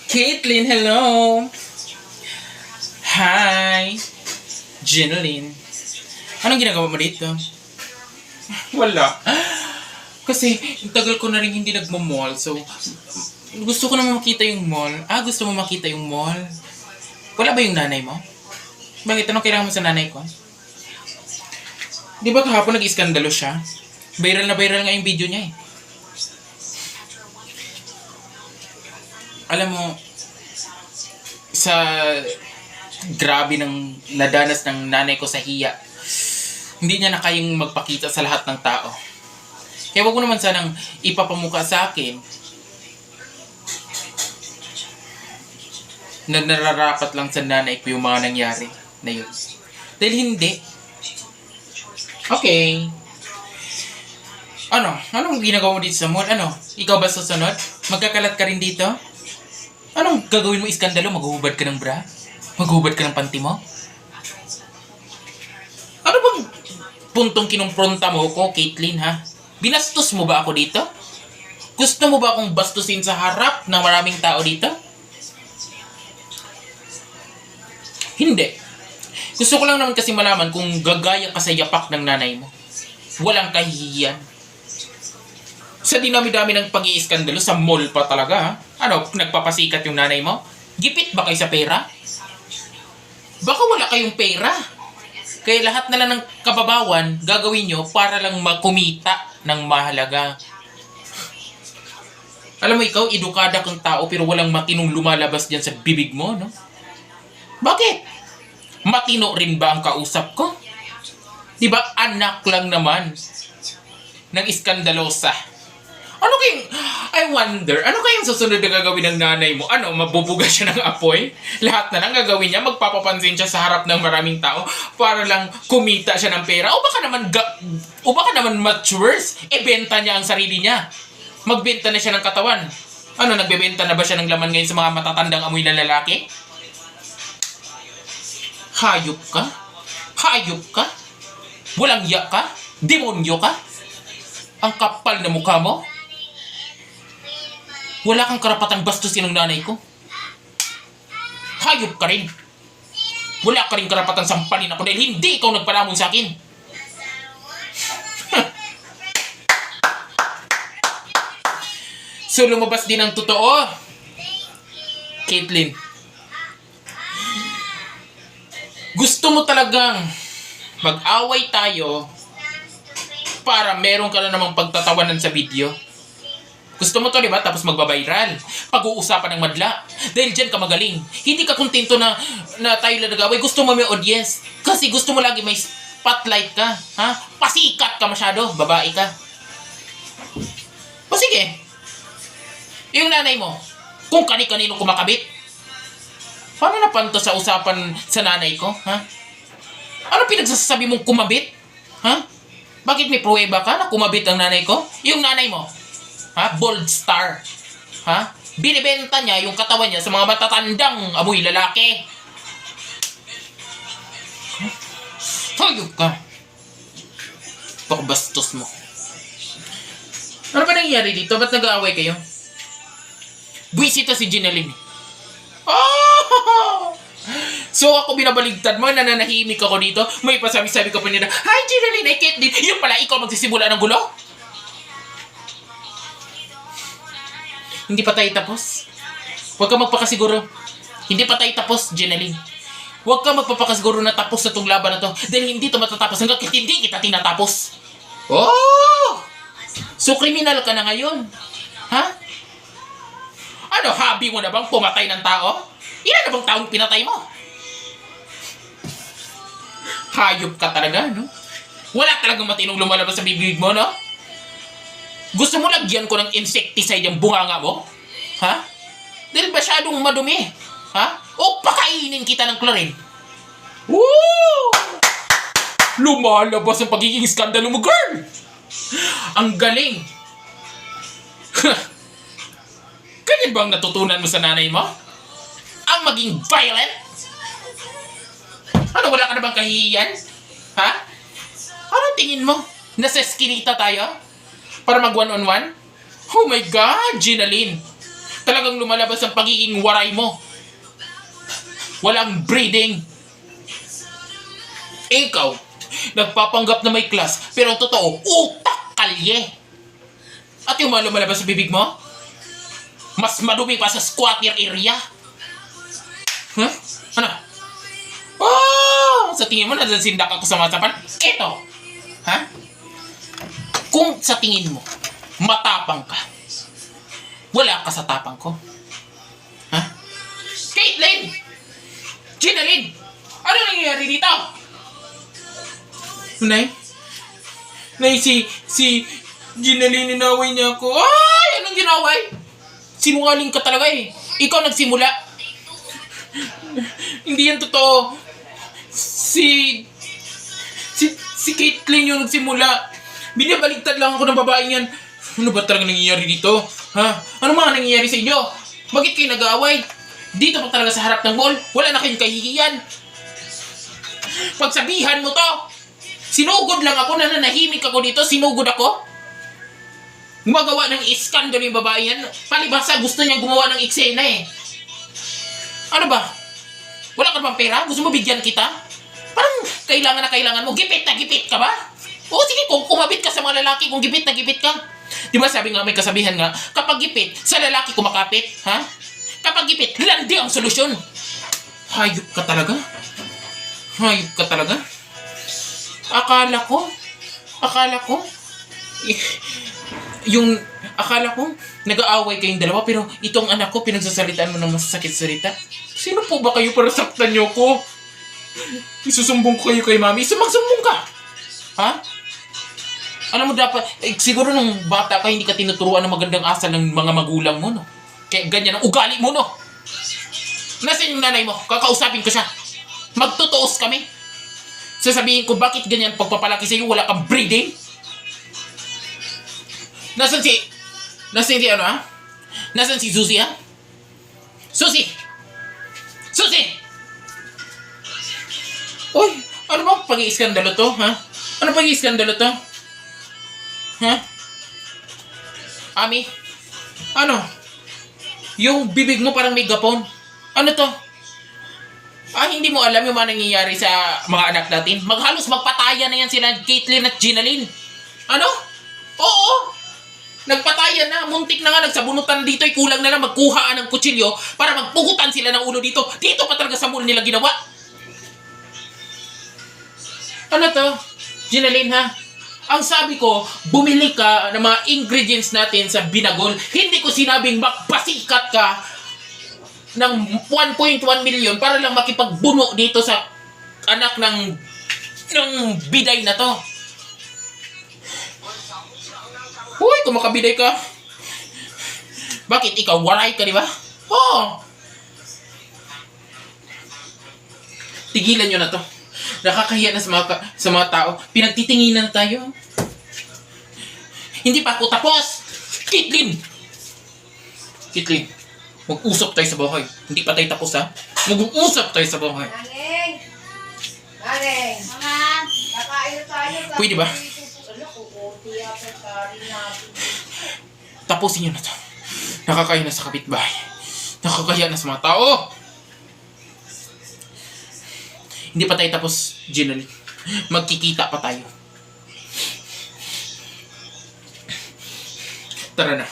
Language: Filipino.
Caitlin, hello! Hi! Jeneline. Anong ginagawa mo dito? Wala. Kasi, tagal ko na rin hindi nagmo-mall, so gusto ko naman makita yung mall. Gusto mo makita yung mall? Wala ba yung nanay mo? Bakit? Anong kailangan mo sa nanay ko? Di ba kahapon nag-iskandalo siya? Viral na viral nga yung video niya eh. Alam mo, sa grabe ng nadanas ng nanay ko sa hiya, hindi niya na kayang magpakita sa lahat ng tao. Kaya wag mo naman sanang ipapamuka sa akin na nararapat lang sa nanay ko yung mga nangyari na yun. Dahil hindi. Okay. Anong ginagawa mo dito sa mall? Ikaw ba susunod? Magkakalat ka rin dito? Anong gagawin mo iskandalo? Maghuhubad ka ng bra? Maghuhubad ka ng panty mo? Ano bang puntong kinumpronta mo ko, Caitlin, ha? Binastos mo ba ako dito? Gusto mo ba akong bastusin sa harap ng maraming tao dito? Hindi. Gusto ko lang naman kasi malaman kung gagaya ka sa yapak ng nanay mo. Walang kahihiyan. Sa dinami-dami ng pag-iiskandalo sa mall pa talaga, ha? Nagpapasikat yung nanay mo? Gipit ba kayo sa pera? Baka wala kayong pera. Kaya lahat na lang ng kababawan gagawin nyo para lang makumita ng mahalaga. Alam mo ikaw, edukada kang tao pero walang matinong lumalabas dyan sa bibig mo, no? Bakit? Matino rin ba ang kausap ko? Diba anak lang naman ng iskandalosa? I wonder, ano kayang susunod na gagawin ng nanay mo? Mabubuga siya ng apoy? Lahat na lang gagawin niya, magpapapansin siya sa harap ng maraming tao para lang kumita siya ng pera? O baka naman much worse, ibenta niya ang sarili niya. Magbenta na siya ng katawan. Nagbebenta na ba siya ng laman ngayon sa mga matatandang amoy na lalaki? Hayop ka? Hayop ka? Walang ya ka? Demonyo ka? Ang kapal na mukha mo? Wala kang karapatang bastusin ng nanay ko. Hayop ka rin. Wala ka rin karapatang sampalin ako dahil hindi ikaw nagpalamon sa akin. So lumabas din ang totoo. Caitlin. Gusto mo talagang mag-away tayo para meron ka na namang pagtatawanan sa video? Gusto mo to, di ba? Tapos magbabiral. Pag-uusapan ng madla. Dahil dyan ka magaling. Hindi ka kontento na tayo lang nag-away. Gusto mo may audience. Kasi gusto mo lagi may spotlight ka. Ha? Pasikat ka masyado. Babae ka. O sige. Yung nanay mo, kung kani-kanino kumakabit. Paano napanto sa usapan sa nanay ko? Ha? Ano pinagsasabi mong kumabit? Ha? Bakit may pruweba ka na kumabit ang nanay ko? Yung nanay mo. Ha? Bold star. Ha? Binibenta niya yung katawan niya sa mga matatandang amoy lalaki. Hayop ka. Pakabastos mo. Ano ba nangyayari dito? Ba't nag-aaway kayo? Buwisita si Jeneline. Oh! So ako binabaligtad mo, nananahimik ako dito. May pasabi-sabi ka pa nila, hi Jeneline, I can't din. Yung pala ikaw magsisimula ng gulo? Hindi pa tayo tapos. Huwag ka magpakasiguro. Hindi pa tayo tapos, Jeneline. Huwag ka magpapakasiguro na tapos na itong laban na to. Dahil hindi ito matatapos hanggang hindi kita tinatapos. Oh! So, kriminal ka na ngayon. Ha? Hobby mo na bang pumatay ng tao? Ilan na bang taong pinatay mo? Hayop ka talaga, no? Wala talagang matinong lumalabas sa bibig mo, no? Gusto mo lagyan ko ng insecticide yung bunganga mo? Ha? Dahil masyadong madumi. Ha? O pakainin kita ng chlorine. Woo! Lumalabas ang pagiging skandalo mo, girl! Ang galing! Ganyan ba ang natutunan mo sa nanay mo? Ang maging violent? Wala ka na bang kahihiyan? Ha? Ano tingin mo? Nasa eskinita tayo? Para mag one-on-one? Oh my God, Ginaline. Talagang lumalabas ang pagiging waray mo. Walang breeding. Ikaw, nagpapanggap na may class, pero ang totoo, utak kalye. At yung mga lumalabas sa bibig mo, mas madumi pa sa squatter area. Huh? Ano? Oh! Sa tingin mo, nadasindak ako sa matapan? Ito! Ha? Kung sa tingin mo, matapang ka, wala ka sa tapang ko. Ha? Caitlyn! Ginaline! Ano nangyayari dito? Nay? Nay, si Ginaline, ninaway niya ako. Ay! Anong ginaway? Sinungaling ka talaga eh. Ikaw nagsimula. Hindi yan totoo. Si Caitlyn yung nagsimula. Binabaligtad lang ako ng babaeng yan. Ano ba talaga nangyayari dito? Ha? Ano mga nangyayari sa inyo? Bakit kayo nag-aaway? Dito pa talaga sa harap ng mall. Wala na kayong kahihiyan. Pagsabihan mo to. Sinugod lang ako, nananahimik ako dito. Sinugod ako. Gumagawa ng iskandalo yung babae yan. Palibasa, gusto niya gumawa ng eksena eh. Ano ba? Wala ka bang pera? Gusto mo bigyan kita? Parang kailangan na kailangan mo. Gipit na gipit ka ba? Oo, sige, kung kumabit ka sa mga lalaki, kung gipit na gipit ka. Di ba sabi nga, may kasabihan nga, kapag gipit, sa lalaki kumakapit, ha? Kapag gipit, landi ang solusyon. Hayop ka talaga? Hayop ka talaga? Akala ko, akala ko, nag-aaway kayong dalawa, pero itong anak ko, pinagsasalitaan mo ng masasakit salita. Sino po ba kayo para saktan niyo ko? Isusumbong ko kayo kay mami. Magsumbong ka! Ha? Alam mo dapat, siguro nung bata ka, hindi ka tinuturuan ng magandang asal ng mga magulang mo, no? Kaya ganyan ang ugali mo, no? Nasaan yung nanay mo? Kakausapin ko siya. Magtutuos kami. Sasabihin ko, bakit ganyan pagpapalaki sa'yo, wala kang breeding? Nasaan si ano, ha? Nasaan si Susie, ha? Susie! Susie! Uy, ano ba pag-iiskandalo to, ha? Ano pag-iiskandalo to? Ha? Ami? Ano? Yung bibig mo parang may gapon. Ano to? Hindi mo alam yung mga nangyayari sa mga anak natin? Halos magpatayan na yan sila Caitlyn at Ginaline. Ano? Oo! Nagpatayan na, muntik na nga, nagsabunutan dito, kulang na lang magkuhaan ng kutsilyo para magpugutan sila ng ulo dito. Dito pa talaga sa mall nila ginawa. Ano to? Ginaline, ha? Ang sabi ko, bumili ka ng mga ingredients natin sa Binagol. Hindi ko sinabing magpasikat ka ng 1.1 million para lang makipagbuno dito sa anak ng biday na to. Uy, kung makabiday ka. Bakit ikaw? Waray ka, di ba? Oo. Tigilan nyo na to. Nakakahiya na sa mga tao. Pinagtitinginan na tayo. Hindi pa ako tapos. Caitlyn, mag-usap tayo sa bahay. Hindi pa tayo tapos, ha? Mag-usap tayo sa bahay. Naneng! Mama! Kakain na tayo. Pwede ba? Tapusin nyo na to. Nakakahiya na sa kapitbahay. Nakakahiya na sa mga tao. Hindi pa tayo tapos, Ginaline. Magkikita pa tayo. Tara na.